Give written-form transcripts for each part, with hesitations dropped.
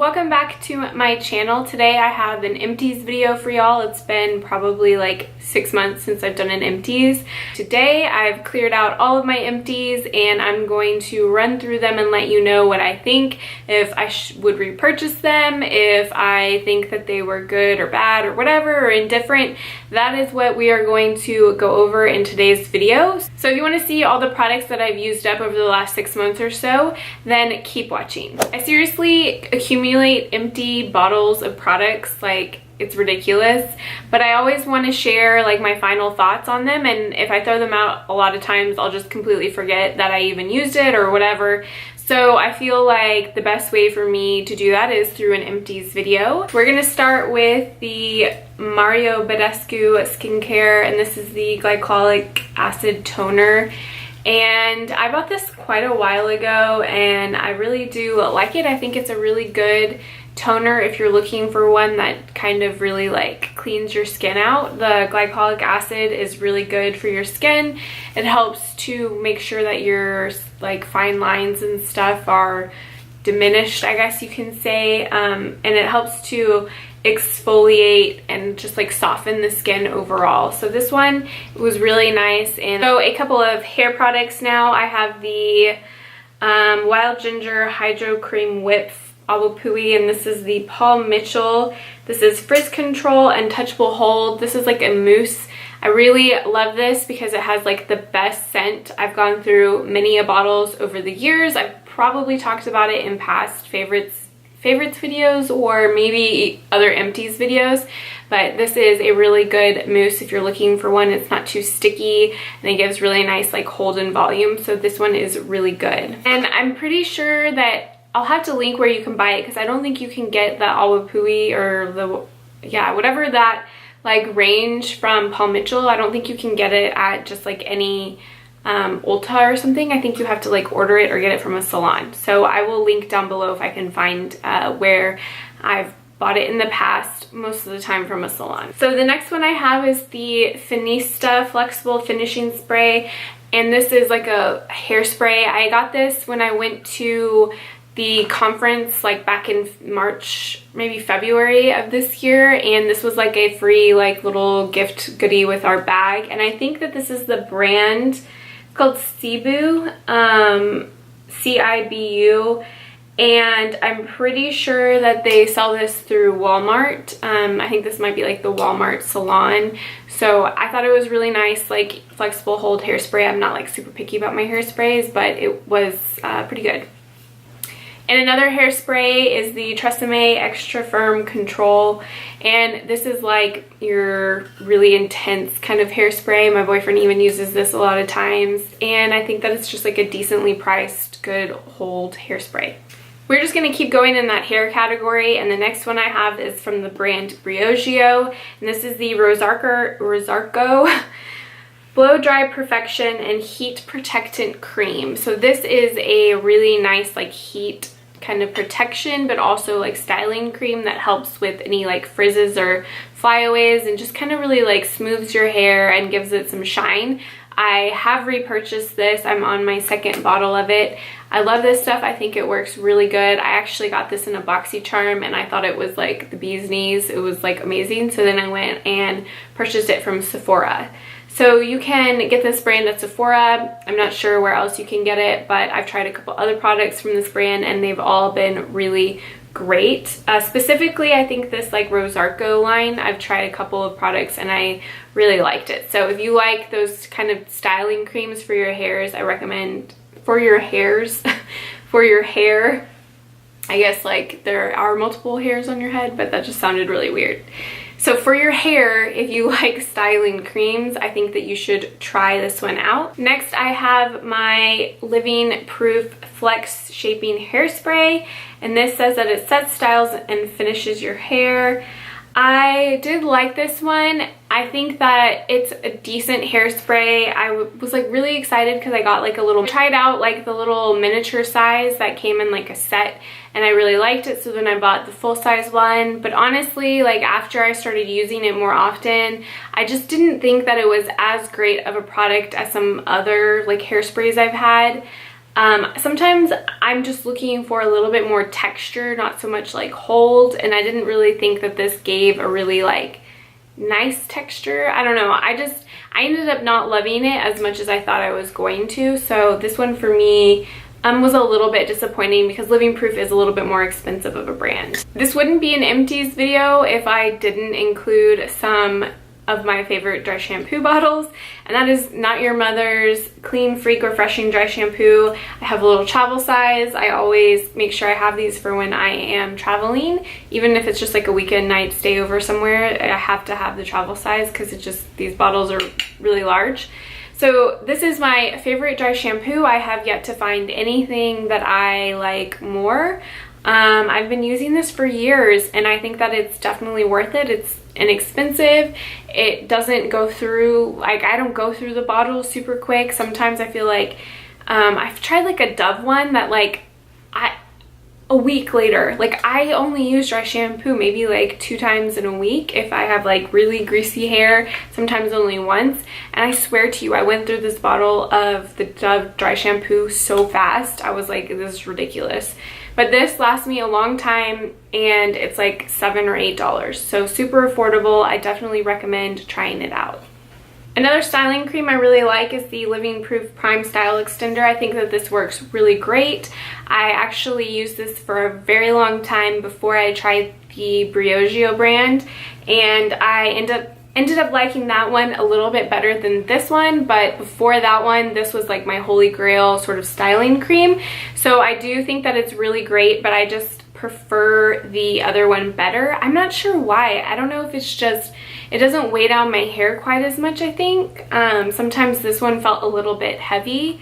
welcome back to my channel. Today I have an Empties video for y'all. It's been probably like 6 months since I've done an Empties. Today I've cleared out all of my Empties and I'm going to run through them and let you know what I think, if I would repurchase them, if I think that they were good or bad or whatever or indifferent. That is what we are going to go over in today's video. So if you want to see all the products that I've used up over the last 6 months or so, then keep watching. I seriously accumulate empty bottles of products, like it's ridiculous, but I always want to share like my final thoughts on them, and if I throw them out a lot of times I'll just completely forget that I even used it or whatever. So I feel like the best way for me to do that is through an Empties video. We're gonna start with the Mario Badescu skincare, and this is the glycolic acid toner. And I bought this quite a while ago and I really do like it. I think it's a really good toner if you're looking for one that kind of really like cleans your skin out. The glycolic acid is really good for your skin. It helps to make sure that your like fine lines and stuff are diminished, I guess you can say, and it helps to exfoliate and just like soften the skin overall. So this one was really nice. And so a couple of hair products now. I have the Wild Ginger Hydro Cream Whip Awapui, and this is the Paul Mitchell. This is Frizz Control and Touchable Hold. This is like a mousse. I really love this because it has like the best scent. I've gone through many bottles over the years. I've probably talked about it in past favorites videos or maybe other Empties videos, but this is a really good mousse if you're looking for one. It's not too sticky and it gives really nice like hold and volume, so this one is really good. And I'm pretty sure that I'll have to link where you can buy it because I don't think you can get the Awapui or the whatever that like range from Paul Mitchell. I don't think you can get it at just like any Ulta or something. I think you have to like order it or get it from a salon. So I will link down below if I can find where I've bought it in the past, most of the time from a salon. So the next one I have is the Finista Flexible Finishing Spray, and this is like a hairspray. I got this when I went to the conference like back in March, maybe February of this year, and this was like a free like little gift goodie with our bag. And I think that this is the brand called Cibu, C-I-B-U, and I'm pretty sure that they sell this through Walmart. I think this might be like the Walmart salon. So I thought it was really nice, like flexible hold hairspray. I'm not like super picky about my hairsprays, but it was pretty good. And another hairspray is the Tresemme Extra Firm Control, and this is like your really intense kind of hairspray. My boyfriend even uses this a lot of times, and I think that it's just like a decently priced, good hold hairspray. We're just going to keep going in that hair category, and the next one I have is from the brand Briogeo, and this is the Rosarco Blow Dry Perfection and Heat Protectant Cream. So this is a really nice like heat kind of protection, but also like styling cream that helps with any like frizzes or flyaways and just kind of really like smooths your hair and gives it some shine. I have repurchased this. I'm on my second bottle of it. I love this stuff. I think it works really good. I actually got this in a BoxyCharm and I thought it was like the bee's knees. It was like amazing. So then I went and purchased it from Sephora. So you can get this brand at Sephora. I'm not sure where else you can get it, but I've tried a couple other products from this brand and they've all been really great. Specifically, I think this like Rosarco line, I've tried a couple of products and I really liked it. So if you like those kind of styling creams for your hairs, I recommend for your hairs, for your hair. I guess like there are multiple hairs on your head, but that just sounded really weird. So for your hair, if you like styling creams, I think that you should try this one out. Next, I have my Living Proof Flex Shaping Hairspray, and this says that it sets, styles, and finishes your hair. I did like this one. I think that it's a decent hairspray. I was like really excited because I got like a little, tried out like the little miniature size that came in like a set, and I really liked it, so then I bought the full size one. But honestly, like after I started using it more often, I just didn't think that it was as great of a product as some other like hairsprays I've had. Sometimes I'm just looking for a little bit more texture, not so much like hold, and I didn't really think that this gave a really like nice texture. I don't know, I ended up not loving it as much as I thought I was going to. So this one for me was a little bit disappointing because Living Proof is a little bit more expensive of a brand. This wouldn't be an Empties video if I didn't include some of my favorite dry shampoo bottles, and that is Not Your Mother's Clean Freak Refreshing Dry Shampoo. I have a little travel size. I always make sure I have these for when I am traveling, even if it's just like a weekend night stay over somewhere. I have to have the travel size because it just, these bottles are really large. So this is my favorite dry shampoo. I have yet to find anything that I like more. I've been using this for years, and I think that it's definitely worth it. It's inexpensive. It doesn't go through, like, I don't go through the bottle super quick. Sometimes I feel like I've tried like a Dove one that like a week later, like I only use dry shampoo maybe like 2 times in a week if I have like really greasy hair, sometimes only once. And I swear to you, I went through this bottle of the Dove dry shampoo so fast. I was like, this is ridiculous. But this lasts me a long time, and it's like $7 or $8, so super affordable. I definitely recommend trying it out. Another styling cream I really like is the Living Proof Prime Style Extender. I think that this works really great. I actually used this for a very long time before I tried the Briogeo brand, and I ended up liking that one a little bit better than this one. But before that one, this was like my holy grail sort of styling cream. So I do think that it's really great, but I just prefer the other one better. I'm not sure why. I don't know if it's just, it doesn't weigh down my hair quite as much, I think. Sometimes this one felt a little bit heavy,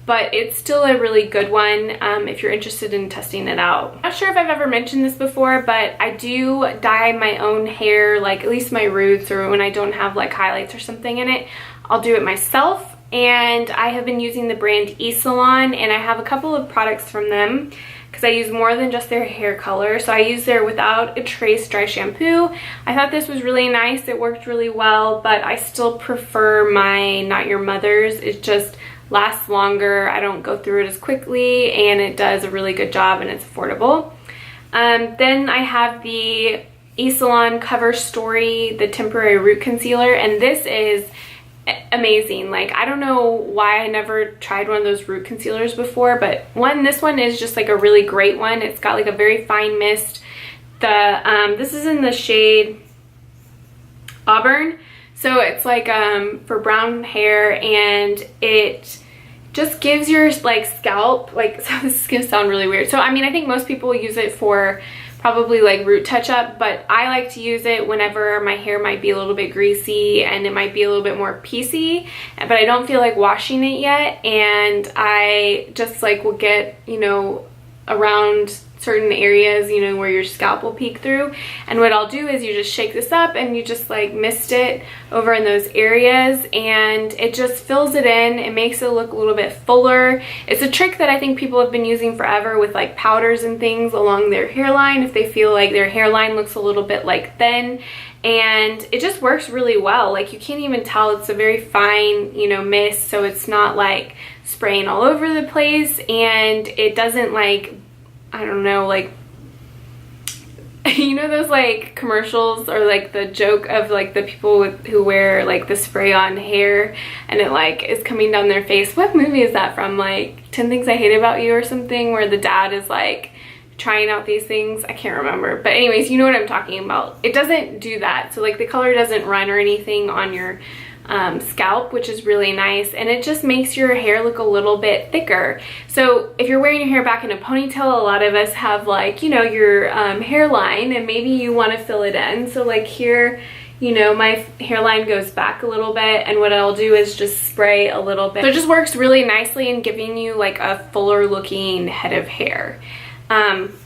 but it's still a really good one if you're interested in testing it out. I'm not sure if I've ever mentioned this before, but I do dye my own hair, like at least my roots, or when I don't have like highlights or something in it, I'll do it myself. And I have been using the brand eSalon, and I have a couple of products from them because I use more than just their hair color. So I use their Without a Trace dry shampoo. I thought this was really nice. It worked really well, but I still prefer my Not Your Mother's. It just lasts longer. I don't go through it as quickly, and it does a really good job, and it's affordable. Then I have the eSalon Cover Story, the Temporary Root Concealer, and this is amazing. Like, I don't know why I never tried one of those root concealers before, but this one is just like a really great one. It's got like a very fine mist. This is in the shade Auburn, so it's like for brown hair, and it just gives your like scalp, like, so this is gonna sound really weird. So I mean, I think most people use it for probably like root touch-up, but I like to use it whenever my hair might be a little bit greasy and it might be a little bit more piecey, but I don't feel like washing it yet, and I just like will get, you know, around certain areas, you know, where your scalp will peek through. And what I'll do is you just shake this up and you just like mist it over in those areas, and it just fills it in. It makes it look a little bit fuller. It's a trick that I think people have been using forever with like powders and things along their hairline if they feel like their hairline looks a little bit like thin, and it just works really well. Like, you can't even tell. It's a very fine, you know, mist, so it's not like spraying all over the place, and it doesn't like, I don't know, like, you know those like commercials, or like the joke of like the people who wear like the spray on hair and it like is coming down their face. What movie is that from? Like 10 Things I Hate About You or something, where the dad is like trying out these things. I can't remember, but anyways, you know what I'm talking about. It doesn't do that, so like the color doesn't run or anything on your scalp, which is really nice, and it just makes your hair look a little bit thicker. So if you're wearing your hair back in a ponytail, a lot of us have like, you know, your hairline, and maybe you want to fill it in. So like here, you know, my hairline goes back a little bit, and what I'll do is just spray a little bit. So it just works really nicely in giving you like a fuller looking head of hair.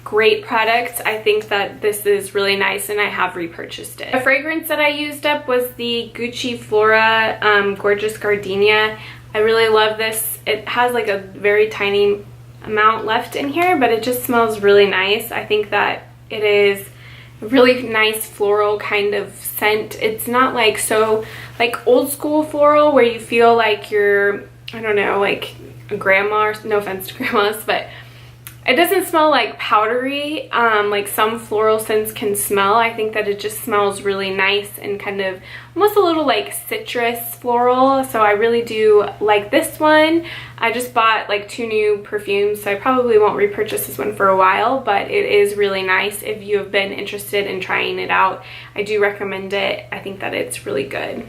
Great product. I think that this is really nice, and I have repurchased it. A fragrance that I used up was the Gucci Flora Gorgeous Gardenia. I really love this. It has like a very tiny amount left in here, but it just smells really nice. I think that it is a really nice floral kind of scent. It's not like so like old school floral where you feel like you're I don't know, like a grandma, or no offense to grandmas, but it doesn't smell like powdery, like some floral scents can smell. I think that it just smells really nice and kind of almost a little like citrus floral. So I really do like this one. I just bought like 2 new perfumes, so I probably won't repurchase this one for a while, but it is really nice. If you have been interested in trying it out, I do recommend it. I think that it's really good.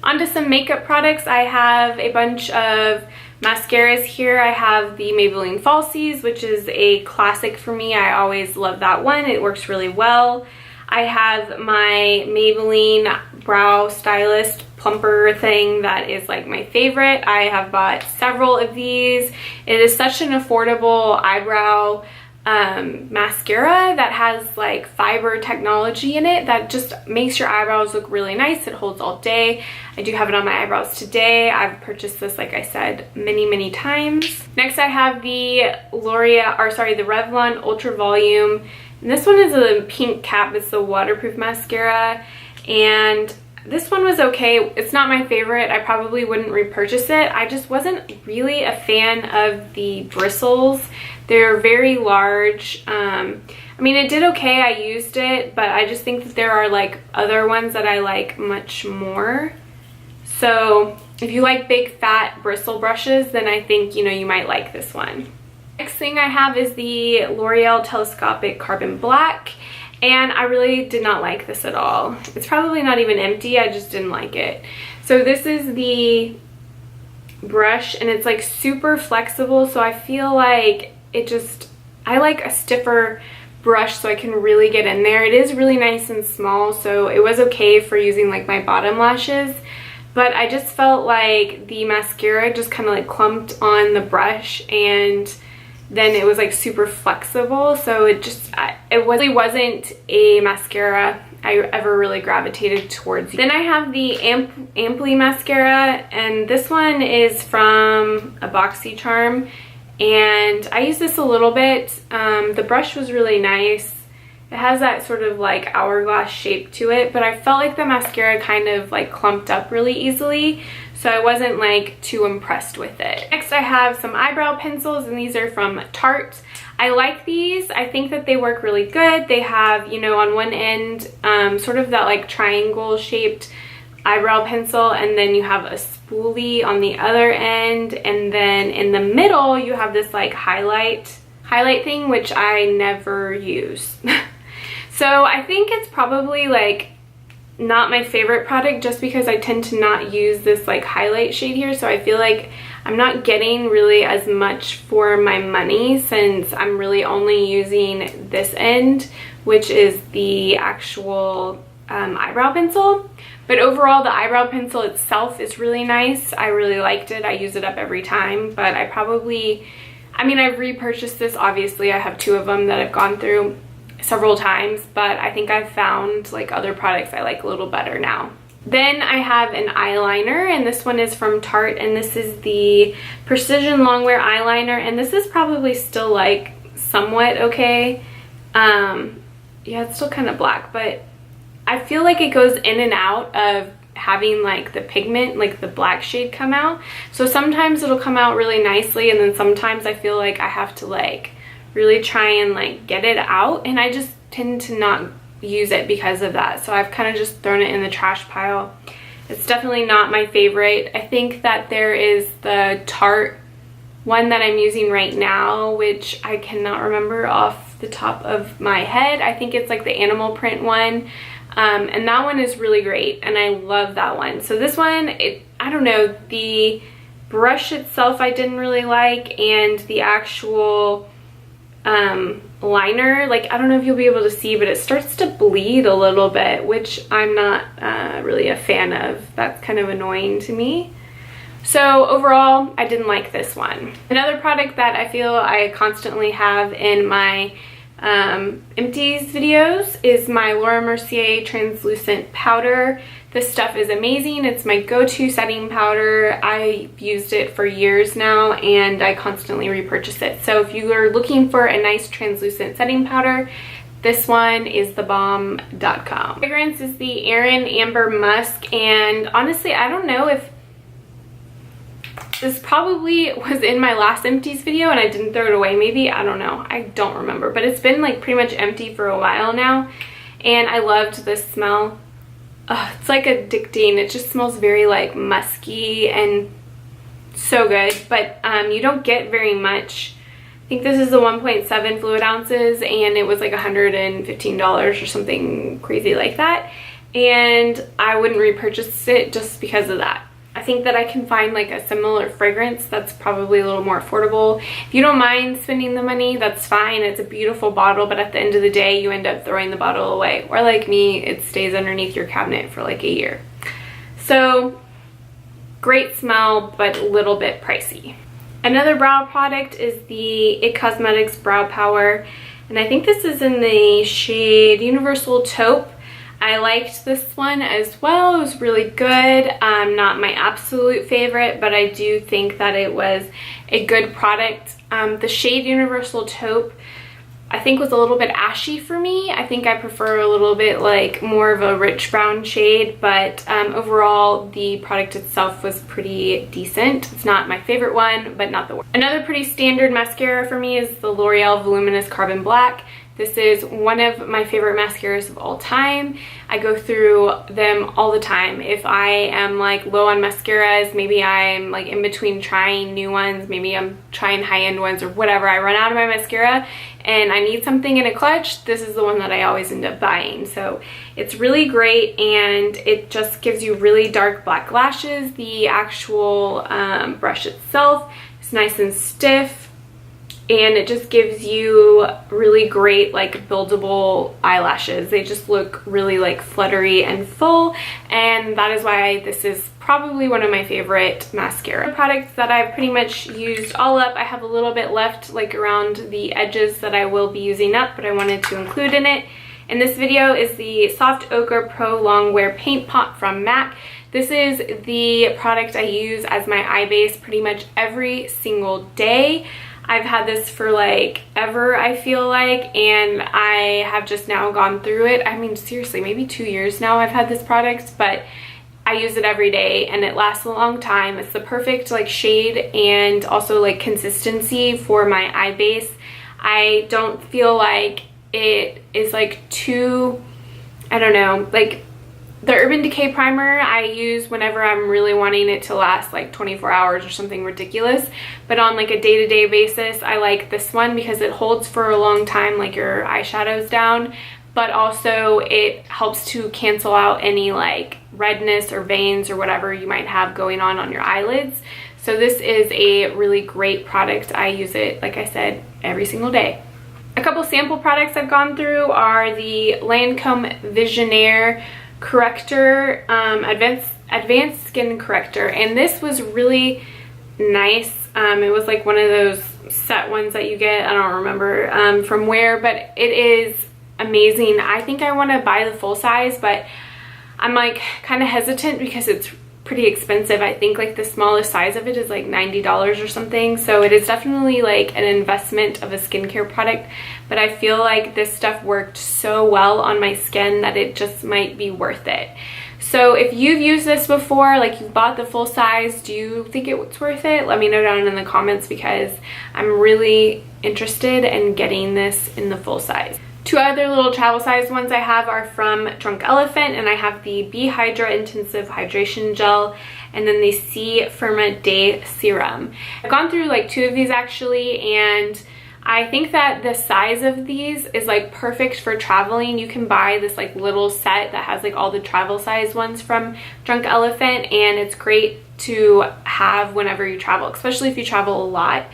Onto some makeup products. I have a bunch of mascaras here. I have the Maybelline Falsies, which is a classic for me. I always love that one. It works really well. I have my Maybelline Brow Stylist plumper thing that is like my favorite. I have bought several of these. It is such an affordable eyebrow mascara that has like fiber technology in it that just makes your eyebrows look really nice. It holds all day. I do have it on my eyebrows today. I've purchased this, like I said, many times. Next I have the the Revlon Ultra Volume. And this one is a pink cap. It's the waterproof mascara, and this one was okay. It's not my favorite. I probably wouldn't repurchase it. I just wasn't really a fan of the bristles. They're very large. I mean, it did okay. I used it, but I just think that there are like other ones that I like much more. So if you like big fat bristle brushes, then I think, you know, you might like this one. Next thing I have is the L'Oreal Telescopic Carbon Black. And I really did not like this at all. It's probably not even empty, I just didn't like it. So this is the brush, and it's like super flexible, so I feel like I like a stiffer brush so I can really get in there. It is really nice and small, so it was okay for using like my bottom lashes, but I just felt like the mascara just kind of like clumped on the brush, and then it was like super flexible, so it really wasn't a mascara I ever really gravitated towards. Then I have the Amply mascara, and this one is from a BoxyCharm, and I used this a little bit. The brush was really nice. It has that sort of like hourglass shape to it, but I felt like the mascara kind of like clumped up really easily, so I wasn't like too impressed with it. Next I have some eyebrow pencils, and these are from Tarte. I like these. I think that they work really good. They have, you know, on one end sort of that like triangle shaped eyebrow pencil, and then you have a spoolie on the other end, and then in the middle you have this like highlight thing, which I never use. So I think it's probably like not my favorite product, just because I tend to not use this like highlight shade here, so I feel like I'm not getting really as much for my money, since I'm really only using this end, which is the actual eyebrow pencil. But overall, the eyebrow pencil itself is really nice. I really liked it. I use it up every time, but I've repurchased this. Obviously I have 2 of them that I've gone through several times, but I think I've found like other products I like a little better now. Then I have an eyeliner, and this one is from Tarte, and this is the Precision Longwear eyeliner, and this is probably still like somewhat okay. Yeah, it's still kind of black, but I feel like it goes in and out of having like the pigment, like the black shade, come out. So sometimes it'll come out really nicely, and then sometimes I feel like I have to like really try and like get it out, and I just tend to not use it because of that. So I've kind of just thrown it in the trash pile. It's definitely not my favorite. I think that there is the Tarte one that I'm using right now, which I cannot remember off the top of my head. I think it's like the animal print one, and that one is really great, and I love that one. So this one, I don't know, the brush itself I didn't really like, and the actual liner, like I don't know if you'll be able to see, but it starts to bleed a little bit, which I'm not really a fan of. That's kind of annoying to me. So overall, I didn't like this one. Another product that I feel I constantly have in my Empties videos is my Laura Mercier translucent powder. This stuff is amazing. It's my go-to setting powder. I've used it for years now, and I constantly repurchase it. So if you are looking for a nice translucent setting powder, this one is thebomb.com. Fragrance is the Erin Amber Musk, and honestly, I don't know if This probably was in my last Empties video and I didn't throw it away maybe. I don't know. I don't remember. But it's been like pretty much empty for a while now. And I loved this smell. It's like addicting. It just smells very like musky and so good. But you don't get very much. I think this is the 1.7 fluid ounces and it was like $115 or something crazy like that. And I wouldn't repurchase it just because of that. I think that I can find like a similar fragrance that's probably a little more affordable. If you don't mind spending the money, that's fine. It's a beautiful bottle, but at the end of the day, you end up throwing the bottle away. Or like me, it stays underneath your cabinet for like a year. So great smell, but a little bit pricey. Another brow product is the IT Cosmetics Brow Power. And I think this is in the shade Universal Taupe. I liked this one as well. It was really good. Not my absolute favorite, but I do think that it was a good product. The shade Universal Taupe I think was a little bit ashy for me. I think I prefer a little bit like more of a rich brown shade, but overall the product itself was pretty decent. It's not my favorite one, but not the worst. Another pretty standard mascara for me is the L'Oreal Voluminous Carbon Black. This is one of my favorite mascaras of all time. I go through them all the time. If I am like low on mascaras, maybe I'm like in between trying new ones, maybe I'm trying high-end ones or whatever, I run out of my mascara and I need something in a clutch, this is the one that I always end up buying. So it's really great and it just gives you really dark black lashes. The actual brush itself is nice and stiff. And it just gives you really great like buildable eyelashes. They just look really like fluttery and full, and that is why this is probably one of my favorite mascara products that I've pretty much used all up. I have a little bit left like around the edges that I will be using up, but I wanted to include in it. In this video is the Soft Ochre Pro Long Wear Paint Pot from MAC. This is the product I use as my eye base pretty much every single day. I've had this for like ever, I feel like, and I have just now gone through it. I mean, seriously, maybe 2 years now I've had this product, but I use it every day and it lasts a long time. It's the perfect like shade and also like consistency for my eye base. I don't feel like it is like too, I don't know, like the Urban Decay primer I use whenever I'm really wanting it to last like 24 hours or something ridiculous. But on like a day-to-day basis, I like this one because it holds for a long time, like your eyeshadows down. But also it helps to cancel out any like redness or veins or whatever you might have going on your eyelids. So this is a really great product. I use it, like I said, every single day. A couple sample products I've gone through are the Lancome Visionaire Corrector, advanced skin corrector, and this was really nice. It was like one of those set ones that you get, I don't remember from where, but it is amazing. I think I want to buy the full size, but I'm like kind of hesitant because it's pretty expensive. I think like the smallest size of it is like $90 or something, so it is definitely like an investment of a skincare product, but I feel like this stuff worked so well on my skin that it just might be worth it. So if you've used this before, like you've bought the full size, do you think it's worth it? Let me know down in the comments because I'm really interested in getting this in the full size. Two other little travel size ones I have are from Drunk Elephant, and I have the Be Hydra Intensive Hydration Gel and then the C Firma Day Serum. I've gone through like two of these actually, and I think that the size of these is like perfect for traveling. You can buy this like little set that has like all the travel size ones from Drunk Elephant, and it's great to have whenever you travel, especially if you travel a lot.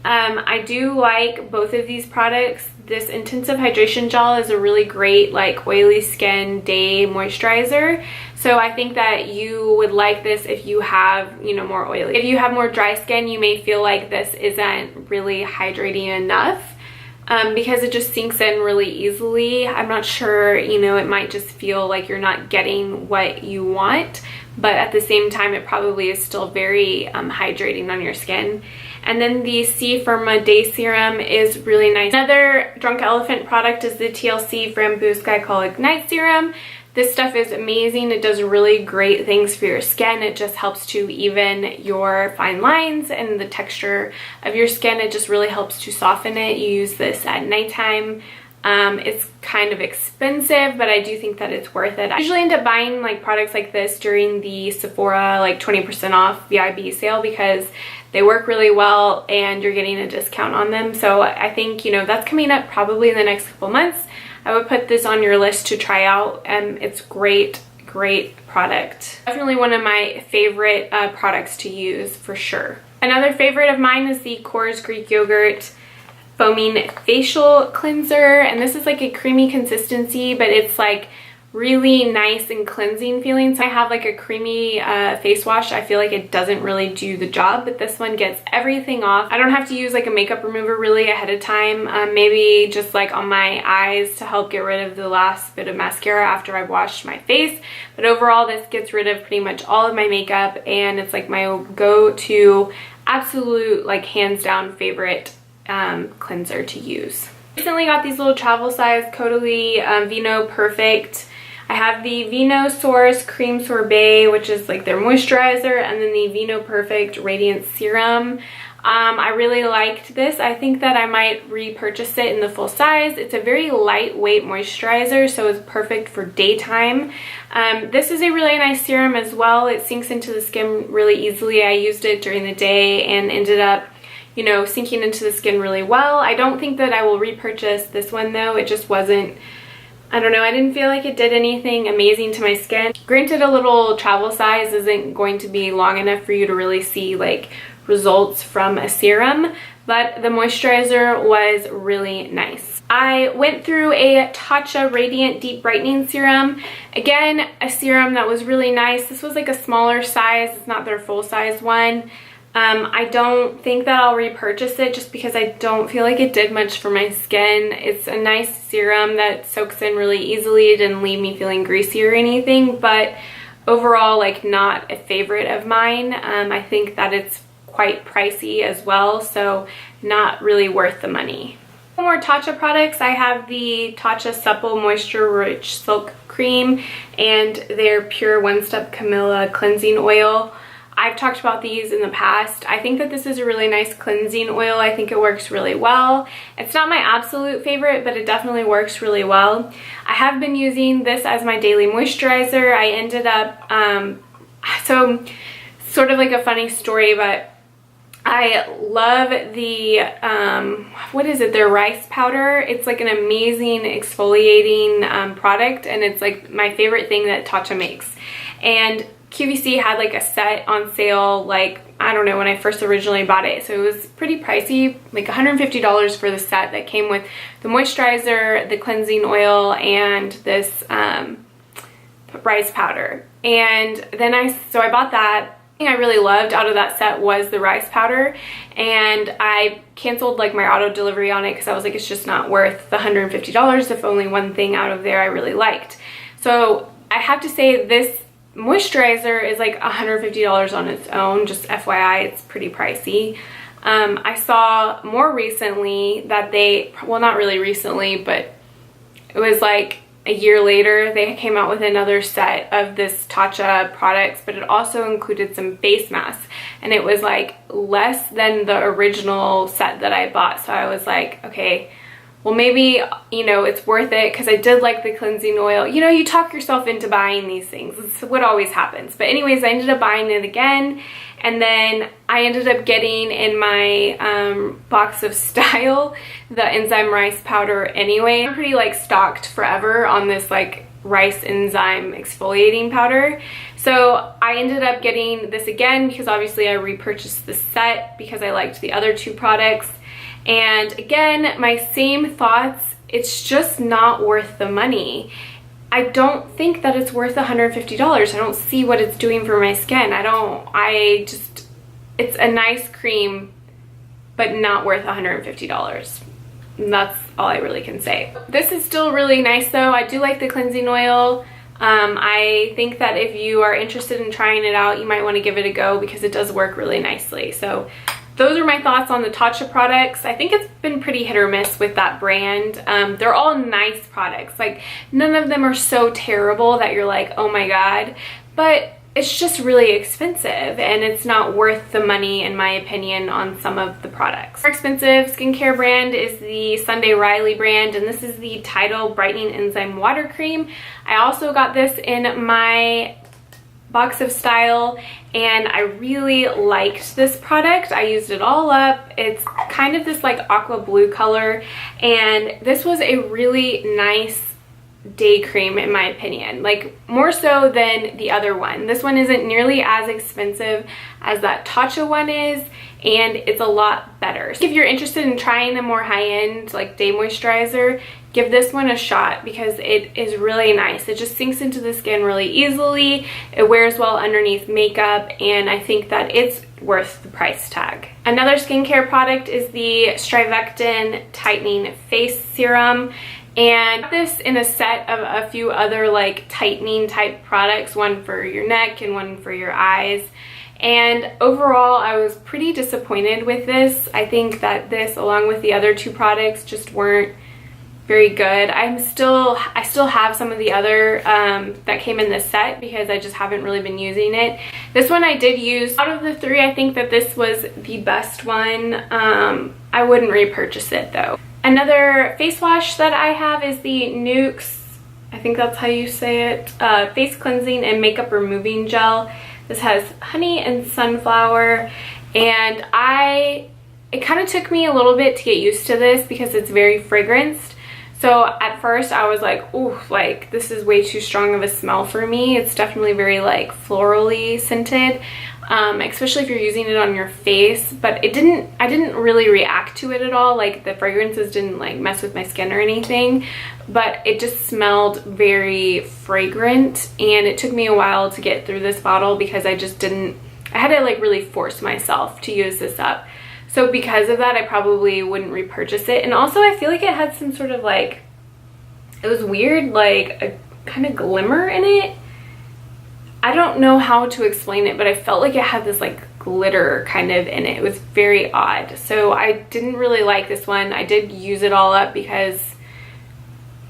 I do like both of these products. This intensive hydration gel is a really great like oily skin day moisturizer. So I think that you would like this if you have, you know, more oily. If you have more dry skin, you may feel like this isn't really hydrating enough because it just sinks in really easily. I'm not sure, you know, it might just feel like you're not getting what you want, but at the same time, it probably is still very hydrating on your skin. And then the C Firma Day Serum is really nice. Another Drunk Elephant product is the TLC Framboos Glycolic Night Serum. This stuff is amazing. It does really great things for your skin. It just helps to even your fine lines and the texture of your skin. It just really helps to soften it. You use this at nighttime. It's kind of expensive, but I do think that it's worth it. I usually end up buying like products like this during the Sephora like 20% off VIB sale because they work really well and you're getting a discount on them. So I think, you know, that's coming up probably in the next couple months. I would put this on your list to try out, and it's great product. Definitely one of my favorite products to use for sure. Another favorite of mine is the Core's Greek Yogurt Foaming Facial Cleanser, and this is like a creamy consistency, but it's like really nice and cleansing feeling. So I have like a creamy face wash. I feel like it doesn't really do the job, but this one gets everything off. I don't have to use like a makeup remover really ahead of time. Maybe just like on my eyes to help get rid of the last bit of mascara after I've washed my face. But overall, this gets rid of pretty much all of my makeup, and it's like my go-to, absolute, like hands down favorite cleanser to use. Recently got these little travel size Caudalie Vino Perfect. I have the Vino Source Cream Sorbet, which is like their moisturizer, and then the Vino Perfect Radiance Serum. I really liked this. I think that I might repurchase it in the full size. It's a very lightweight moisturizer, so it's perfect for daytime. This is a really nice serum as well. It sinks into the skin really easily. I used it during the day and ended up, you know, sinking into the skin really well. I don't think that I will repurchase this one though. It just wasn't, I don't know, I didn't feel like it did anything amazing to my skin. Granted, a little travel size isn't going to be long enough for you to really see like results from a serum, but the moisturizer was really nice. I went through a Tatcha Radiant Deep Brightening Serum. Again, a serum that was really nice. This was like a smaller size. It's not their full size one. I don't think that I'll repurchase it just because I don't feel like it did much for my skin. It's a nice serum that soaks in really easily. It didn't leave me feeling greasy or anything, but overall, like, not a favorite of mine. I think that it's quite pricey as well, so not really worth the money. More Tatcha products. I have the Tatcha Supple Moisture Rich Silk Cream and their Pure One Step Camilla Cleansing Oil. I've talked about these in the past. I think that this is a really nice cleansing oil. I think it works really well. It's not my absolute favorite, but it definitely works really well. I have been using this as my daily moisturizer. I ended up, so sort of like a funny story, but I love the, what is it, their rice powder. It's like an amazing exfoliating product, and it's like my favorite thing that Tatcha makes. And QVC had like a set on sale, like, I don't know, when I first originally bought it. So it was pretty pricey, like $150 for the set that came with the moisturizer, the cleansing oil, and this rice powder. And then I bought that. The thing I really loved out of that set was the rice powder, and I canceled like my auto delivery on it because I was like, it's just not worth the $150 if only one thing out of there I really liked. So I have to say, this moisturizer is like $150 on its own. Just FYI, it's pretty pricey. I saw more recently that they, well, not really recently, but it was like a year later, they came out with another set of this Tatcha products, but it also included some face masks, and it was like less than the original set that I bought. So I was like, okay, well, maybe, you know, it's worth it, because I did like the cleansing oil. You know, you talk yourself into buying these things. It's what always happens. But anyways, I ended up buying it again, and then I ended up getting in my box of Style the enzyme rice powder anyway. I'm pretty like stocked forever on this like rice enzyme exfoliating powder. So I ended up getting this again because obviously I repurchased the set because I liked the other two products. And again, my same thoughts, it's just not worth the money. I don't think that it's worth $150. I don't see what it's doing for my skin. It's a nice cream, but not worth $150. And that's all I really can say. This is still really nice though. I do like the cleansing oil. I think that if you are interested in trying it out, you might want to give it a go because it does work really nicely. So those are my thoughts on the Tatcha products. I think it's been pretty hit or miss with that brand. They're all nice products. Like, none of them are so terrible that you're like, oh my god, but it's just really expensive and it's not worth the money, in my opinion, on some of the products. More expensive skincare brand is the Sunday Riley brand, and this is the Tidal Brightening Enzyme Water Cream. I also got this in my box of Style, and I really liked this product. I used it all up. It's kind of this like aqua blue color, and this was a really nice day cream, in my opinion, like more so than the other one. This one isn't nearly as expensive as that Tatcha one is, and it's a lot better. So if you're interested in trying the more high-end like day moisturizer, give this one a shot because it is really nice. It just sinks into the skin really easily. It wears well underneath makeup, and I think that it's worth the price tag. Another skincare product is the Strivectin Tightening Face Serum. And this in a set of a few other like tightening type products, one for your neck and one for your eyes. And overall, I was pretty disappointed with this. I think that this, along with the other two products, just weren't very good. I still have some of the other that came in this set because I just haven't really been using it. This one I did use. Out of the three, I think that this was the best one. I wouldn't repurchase it though. Another face wash that I have is the Nuxe, I think that's how you say it, face cleansing and makeup removing gel. This has honey and sunflower, and it kind of took me a little bit to get used to this because it's very fragranced. So at first I was like, ooh, like this is way too strong of a smell for me. It's definitely very like florally scented. Especially if you're using it on your face, but I didn't really react to it at all. Like the fragrances didn't like mess with my skin or anything, but it just smelled very fragrant, and it took me a while to get through this bottle because I had to like really force myself to use this up. So because of that, I probably wouldn't repurchase it. And also I feel like it had some sort of like, it was weird, like a kind of glimmer in it. I don't know how to explain it, but I felt like it had this like glitter kind of in it. It was very odd. So I didn't really like this one. I did use it all up because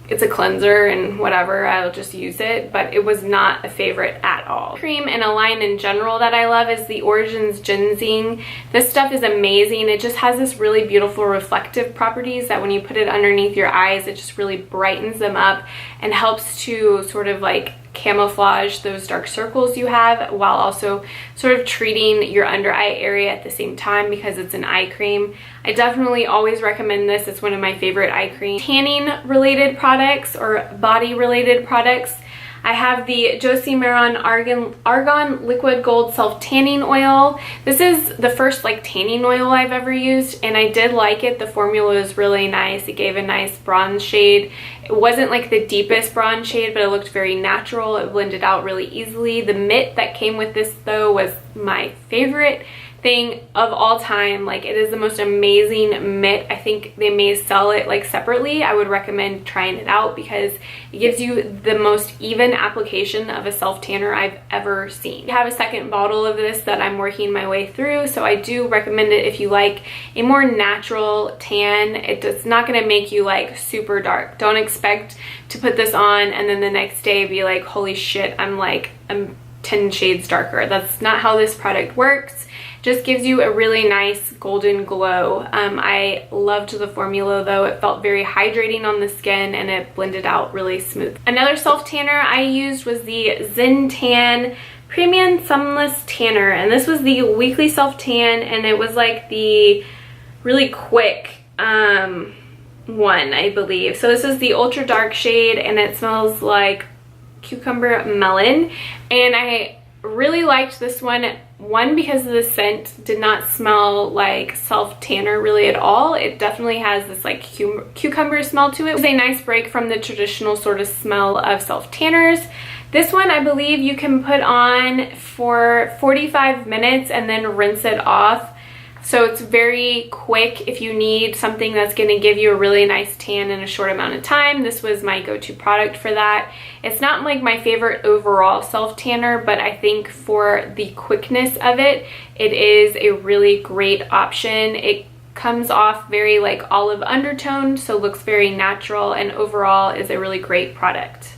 it's a cleanser and whatever, I'll just use it, but it was not a favorite at all. Cream and a line in general that I love is the Origins Ginseng. This stuff is amazing. It just has this really beautiful reflective properties that when you put it underneath your eyes, it just really brightens them up and helps to sort of like camouflage those dark circles you have while also sort of treating your under eye area at the same time because it's an eye cream. I definitely always recommend this. It's one of my favorite eye creams. Tanning related products or body related products. I have the Josie Maran Argan Liquid Gold Self Tanning Oil. This is the first like tanning oil I've ever used, and I did like it. The formula was really nice. It gave a nice bronze shade. It wasn't like the deepest bronze shade, but it looked very natural. It blended out really easily. The mitt that came with this though was my favorite thing of all time. Like, it is the most amazing mitt. I think they may sell it like separately. I would recommend trying it out because it gives you the most even application of a self tanner I've ever seen. I have a second bottle of this that I'm working my way through, so I do recommend it if you like a more natural tan. It's not going to make you like super dark. Don't expect to put this on and then the next day be like, holy shit, I'm 10 shades darker. That's not how this product works. Just gives you a really nice golden glow. I loved the formula though. It felt very hydrating on the skin and it blended out really smooth. Another self tanner I used was the Zen Tan Premium Sunless Tanner, and this was the weekly self tan, and it was like the really quick one, I believe. So this is the ultra dark shade and it smells like cucumber melon, and I really liked this one because the scent did not smell like self tanner really at all. It definitely has this like cucumber smell to it. It was a nice break from the traditional sort of smell of self tanners. This one I believe you can put on for 45 minutes and then rinse it off. So it's very quick if you need something that's going to give you a really nice tan in a short amount of time. This was my go-to product for that. It's not like my favorite overall self-tanner, but I think for the quickness of it, it is a really great option. It comes off very like olive undertone, so looks very natural, and overall is a really great product.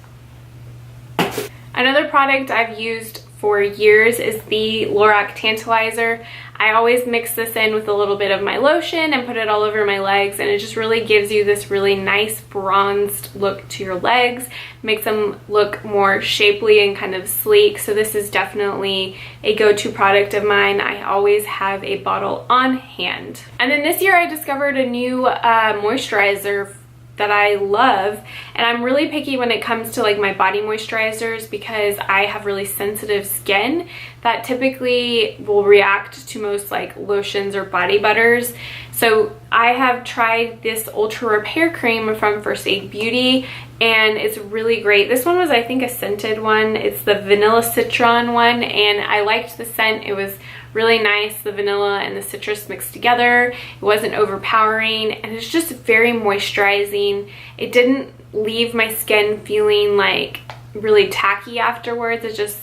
Another product I've used for years is the Lorac Tantalizer. I always mix this in with a little bit of my lotion and put it all over my legs, and it just really gives you this really nice bronzed look to your legs, makes them look more shapely and kind of sleek. So this is definitely a go-to product of mine. I always have a bottle on hand. And then this year I discovered a new moisturizer that I love, and I'm really picky when it comes to like my body moisturizers because I have really sensitive skin that typically will react to most like lotions or body butters. So I have tried this Ultra Repair Cream from First Aid Beauty, and it's really great. This one was, I think, a scented one. It's the Vanilla Citron one, and I liked the scent. It was really nice, the vanilla and the citrus mixed together. It wasn't overpowering, and it's just very moisturizing. It didn't leave my skin feeling like really tacky afterwards. It just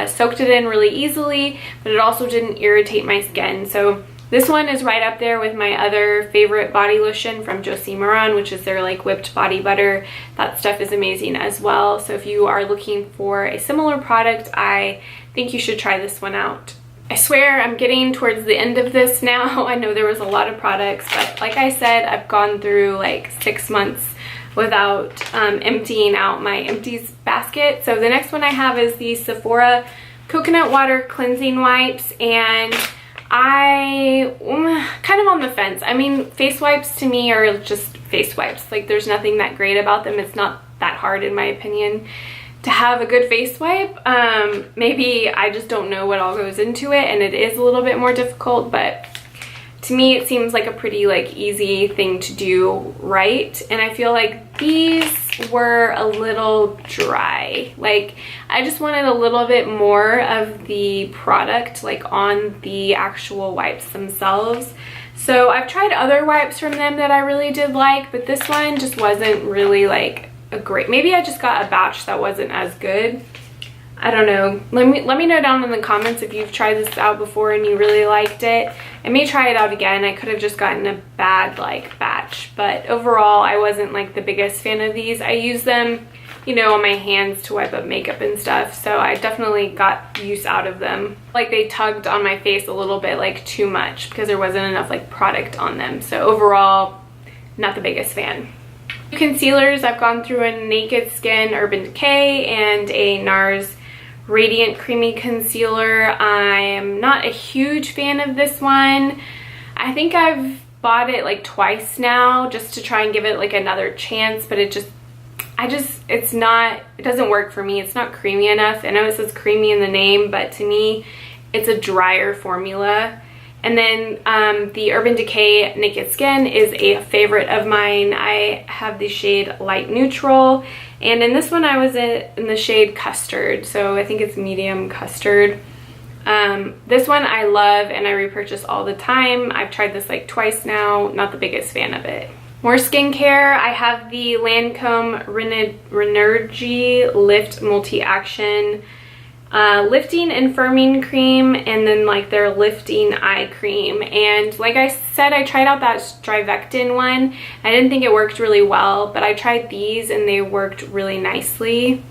soaked it in really easily, but it also didn't irritate my skin. So this one is right up there with my other favorite body lotion from Josie Maran, which is their like whipped body butter. That stuff is amazing as well. So if you are looking for a similar product, I think you should try this one out. I swear I'm getting towards the end of this now. I know there was a lot of products, but like I said, I've gone through like 6 months without emptying out my Empties basket. So the next one I have is the Sephora Coconut Water Cleansing Wipes, and I kind of on the fence. I mean, face wipes to me are just face wipes. Like there's nothing that great about them. It's not that hard in my opinion to have a good face wipe. Maybe I just don't know what all goes into it, and it is a little bit more difficult, but to me it seems like a pretty like easy thing to do right. And I feel like these were a little dry. Like I just wanted a little bit more of the product like on the actual wipes themselves. So I've tried other wipes from them that I really did like, but this one just wasn't really like a great, maybe I just got a batch that wasn't as good. I don't know. Let me know down in the comments if you've tried this out before and you really liked it. I may try it out again. I could have just gotten a bad like batch, but overall I wasn't like the biggest fan of these. I use them, you know, on my hands to wipe up makeup and stuff, so I definitely got use out of them. Like they tugged on my face a little bit, like too much, because there wasn't enough like product on them. So overall, not the biggest fan. Concealers, I've gone through a Naked Skin Urban Decay and a NARS Radiant Creamy Concealer. I am not a huge fan of this one. I think I've bought it like twice now just to try and give it like another chance, but it doesn't work for me. It's not creamy enough. I know it says creamy in the name, but to me it's a drier formula. And then the Urban Decay Naked Skin is a favorite of mine. I have the shade Light Neutral, and in this one I was in the shade Custard, so I think it's medium custard. This one I love and I repurchase all the time. I've tried this like twice now, not the biggest fan of it. More skincare, I have the Lancome Renergy Lift Multi-Action lifting and firming cream, and then like their lifting eye cream. And like I said, I tried out that Strivectin one. I didn't think it worked really well, but I tried these and they worked really nicely.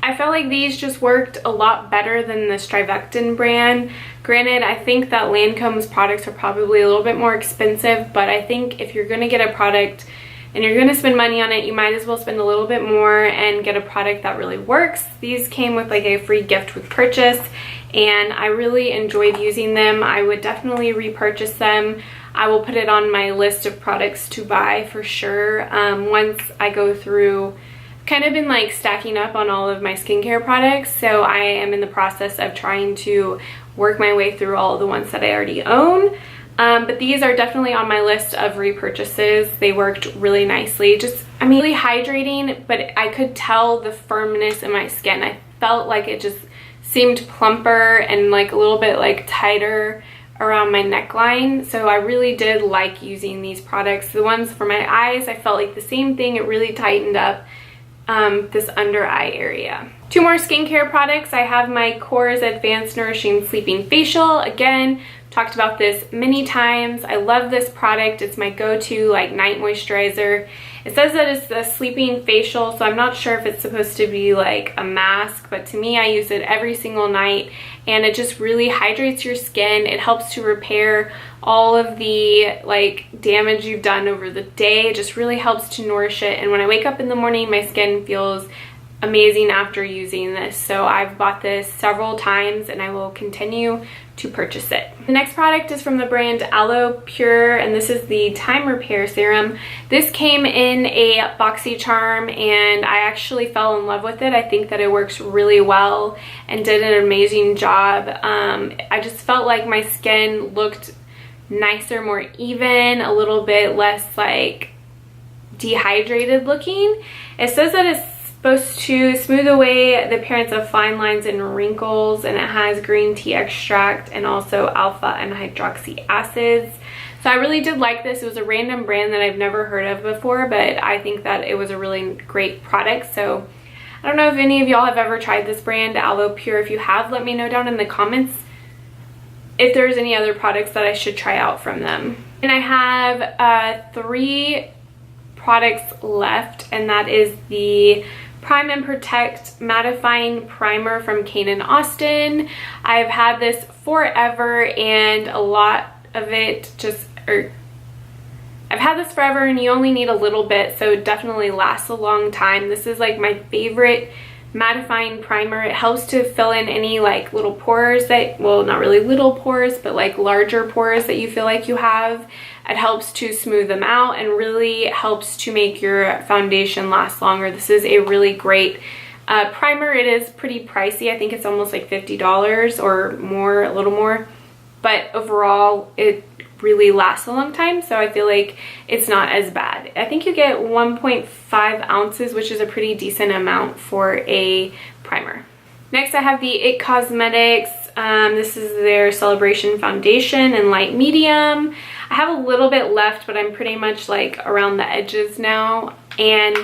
I felt like these just worked a lot better than the Strivectin brand. Granted, I think that Lancome's products are probably a little bit more expensive, but I think if you're gonna get a product and you're gonna spend money on it, you might as well spend a little bit more and get a product that really works. These came with like a free gift with purchase, and I really enjoyed using them. I would definitely repurchase them. I will put it on my list of products to buy for sure. Once I go through, kind of been like stacking up on all of my skincare products, so I am in the process of trying to work my way through all of the ones that I already own. But these are definitely on my list of repurchases. They worked really nicely. I mean, really hydrating, but I could tell the firmness in my skin. I felt like it just seemed plumper and like a little bit like tighter around my neckline. So I really did like using these products. The ones for my eyes, I felt like the same thing. It really tightened up this under eye area. 2 more skincare products. I have my Kors Advanced Nourishing Sleeping Facial. Again, talked about this many times. I love this product. It's my go-to like night moisturizer. It says that it's a sleeping facial, so I'm not sure if it's supposed to be like a mask, but to me, I use it every single night, and it just really hydrates your skin. It helps to repair all of the like damage you've done over the day. It just really helps to nourish it, and when I wake up in the morning, my skin feels amazing after using this. So I've bought this several times and I will continue to purchase it. The next product is from the brand Aloe Pure, and this is the Time Repair Serum. This came in a BoxyCharm and I actually fell in love with it. I think that it works really well and did an amazing job. I just felt like my skin looked nicer, more even, a little bit less like dehydrated looking. It says that it's supposed to smooth away the appearance of fine lines and wrinkles, and it has green tea extract and also alpha and hydroxy acids. So I really did like this. It was a random brand that I've never heard of before, but I think that it was a really great product. So I don't know if any of y'all have ever tried this brand, Aloe Pure. If you have, let me know down in the comments if there's any other products that I should try out from them. And I have 3 products left, and that is the Prime and Protect Mattifying Primer from Kane & Austin. I've had this forever, and a lot of it I've had this forever, and you only need a little bit, so it definitely lasts a long time. This is like my favorite mattifying primer. It helps to fill in any like little pores that, well, not really little pores, but like larger pores that you feel like you have. It helps to smooth them out and really helps to make your foundation last longer. This is a really great primer. It is pretty pricey. I think it's almost like $50 or more, a little more, but overall it really lasts a long time, so I feel like it's not as bad. I think you get 1.5 ounces, which is a pretty decent amount for a primer. Next I have the IT Cosmetics. This is their Celebration Foundation in light medium. I have a little bit left, but I'm pretty much like around the edges now, and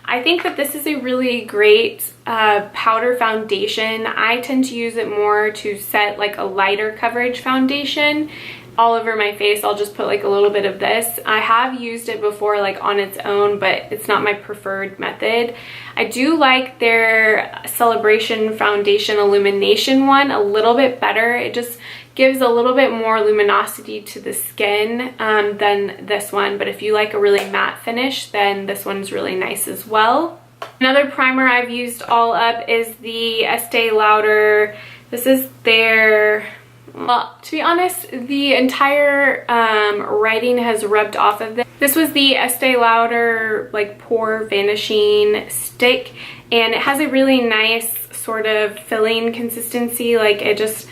I think that this is a really great powder foundation. I tend to use it more to set like a lighter coverage foundation all over my face. I'll just put like a little bit of this. I have used it before like on its own, but it's not my preferred method. I do like their Celebration Foundation Illumination one a little bit better. It just gives a little bit more luminosity to the skin than this one, but if you like a really matte finish, then this one's really nice as well. Another primer I've used all up is the Estee Lauder. This is their, well, to be honest, the entire writing has rubbed off of this. This was the Estee Lauder like pore vanishing stick, and it has a really nice sort of filling consistency. Like it just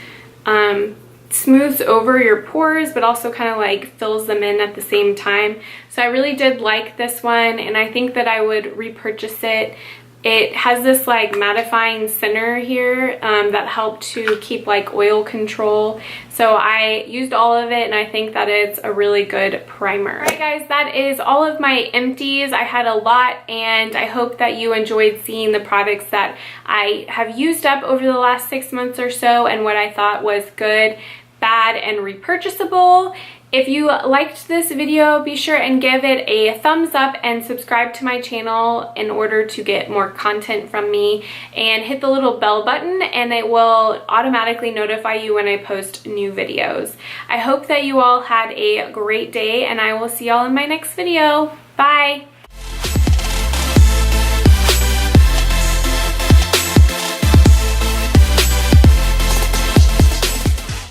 smooths over your pores, but also kind of like fills them in at the same time. So I really did like this one, and I think that I would repurchase it. It has this like mattifying center here that helped to keep like oil control. So I used all of it, and I think that it's a really good primer. Alright guys, that is all of my empties. I had a lot, and I hope that you enjoyed seeing the products that I have used up over the last 6 months or so and what I thought was good, bad, and repurchasable. If you liked this video, be sure and give it a thumbs up and subscribe to my channel in order to get more content from me, and hit the little bell button and it will automatically notify you when I post new videos. I hope that you all had a great day, and I will see y'all in my next video. Bye!